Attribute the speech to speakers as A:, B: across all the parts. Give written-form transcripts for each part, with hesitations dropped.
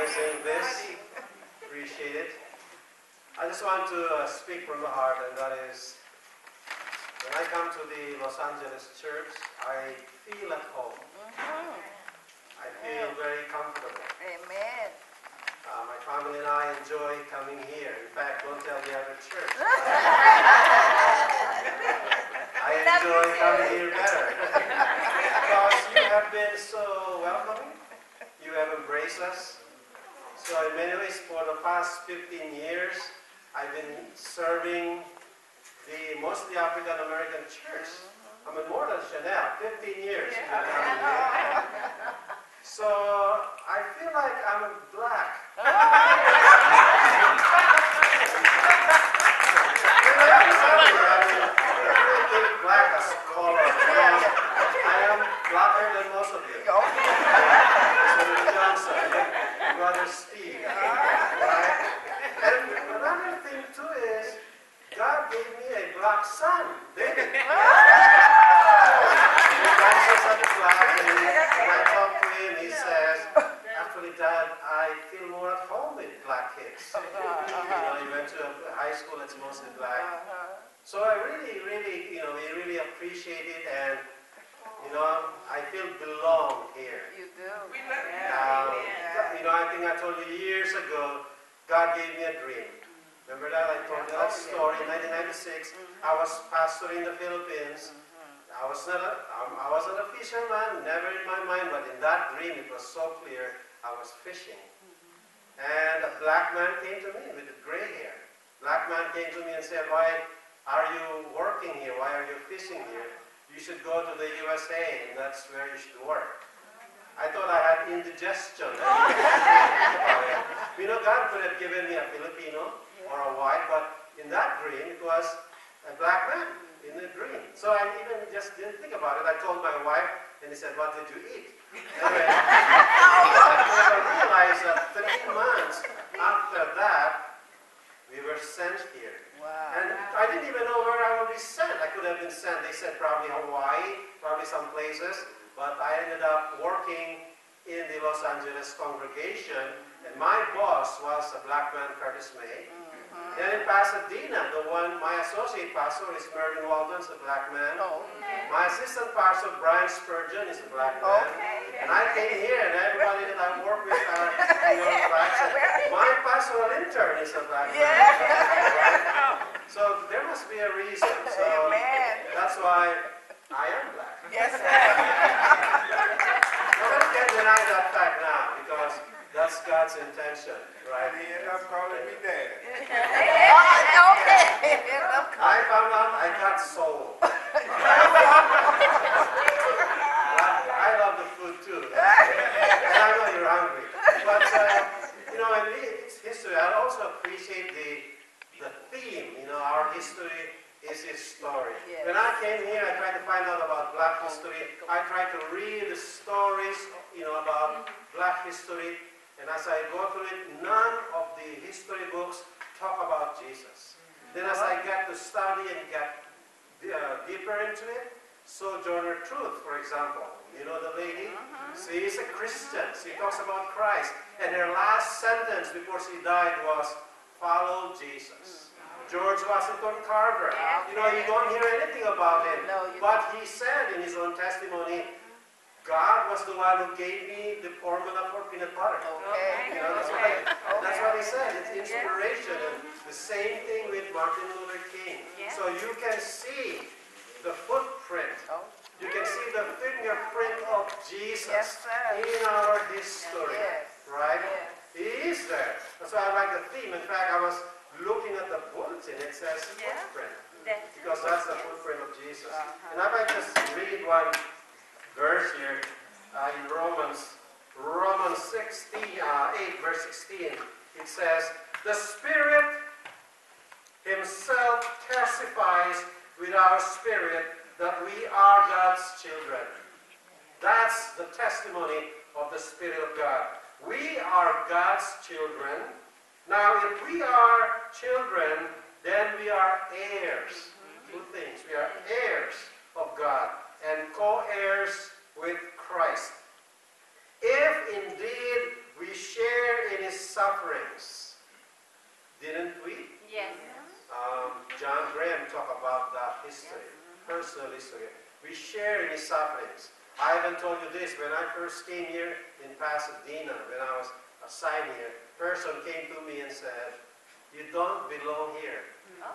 A: organizing this. Appreciate it. I just want to speak from the heart, and that is, when I come to the Los Angeles church, I feel at home. I feel very comfortable.
B: Amen.
A: My family and I enjoy coming here. In fact, don't tell the other church. I enjoy coming here better. Because you have been so welcoming. You have embraced us. So in many ways, for the past 15 years, I've been serving the mostly African American church. I mean, more than Chanel, 15 years. Yeah. So I feel like I'm black. Black as color. I am blacker than most of you. Senator Johnson, Brother Steve. Right? And another thing too is, God gave me a black son, David. When I talk to him, he says, actually, Dad, I feel more at home with black kids. He went to a high school that's mostly black. So I really, we really appreciate it, and, I feel belong here.
B: You do.
A: I think I told you years ago, God gave me a dream. Remember that? I told you that story in 1996. I was pastor in the Philippines. I wasn't a fisherman, never in my mind, but in that dream it was so clear I was fishing. And a black man came to me with gray hair. Black man came to me and said, "Why are you working here? Why are you fishing here? You should go to the USA, and that's where you should work." I thought I had indigestion. God could have given me a Filipino or a white, but in that dream it was a black man in the dream. So I even just didn't think about it. I told my wife, and he said, "What did you eat?" Anyway, I realized that 3 months after that, we were sent here.
B: Wow.
A: And I didn't even know where I would be sent. I could have been sent. They said probably Hawaii, probably some places. But I ended up working in the Los Angeles congregation, and my boss was a black man, Curtis May. Then in Pasadena, my associate pastor is Mervyn Walden's a black man. My assistant pastor, Brian Spurgeon, is a black man. And I came here, and everybody that I work with are blacks. My pastoral intern is a black man. Right? So there must be a reason. So that's why I am black.
B: Yes, sir.
A: Nobody can deny that fact now, because that's God's intention, right?
C: He ended up calling me Dad.
A: I found out I got soul. I love the food too. And I know you're hungry. But, it's history. I also appreciate the theme. Our history is his story. Yes. When I came here, I tried to find out about black history. I tried to read the stories, about black history. And as I go through it, none of the history books talk about Jesus. Then as I get to study and get deeper into it, Sojourner Truth, for example, the lady, she is a Christian. She talks about Christ. And her last sentence before she died was, "Follow Jesus." George Washington Carver, you don't hear anything about him. But he said in his own testimony, God was the one who gave me the formula for peanut butter. That's what he said. It's inspiration. And the same thing with Martin Luther King. So you can see the footprint. You can see the fingerprint of Jesus in our history. Right? He is there. That's why I like the theme. In fact, I was looking at the bulletin, it says footprint. Because that's the footprint of Jesus. And I might just read one verse here in Romans 8, verse 16. It says, "The Spirit Himself testifies with our spirit that we are God's children." That's the testimony of the Spirit of God. We are God's children. Now, if we are children, then we are heirs. 2 things. We are heirs of God and co-heirs with Christ. If indeed we share in history, personal history. We share in his sufferings. I even told you this, when I first came here in Pasadena, when I was assigned here, a person came to me and said, you don't belong here.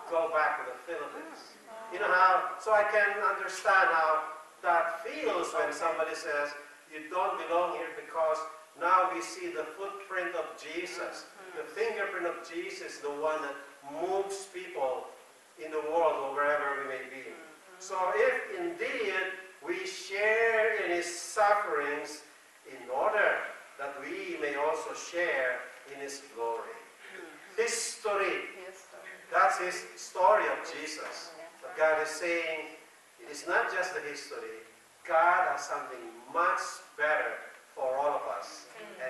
A: Go back to the Philippines. You know how, so I can understand how that feels when somebody says, you don't belong here, because now we see the footprint of Jesus. The fingerprint of Jesus, the one that moves people in the world or wherever we may be. So if indeed we share in his sufferings in order that we may also share in his glory. History. That's his story of Jesus. But God is saying, it is not just the history. God has something much better for all of us. And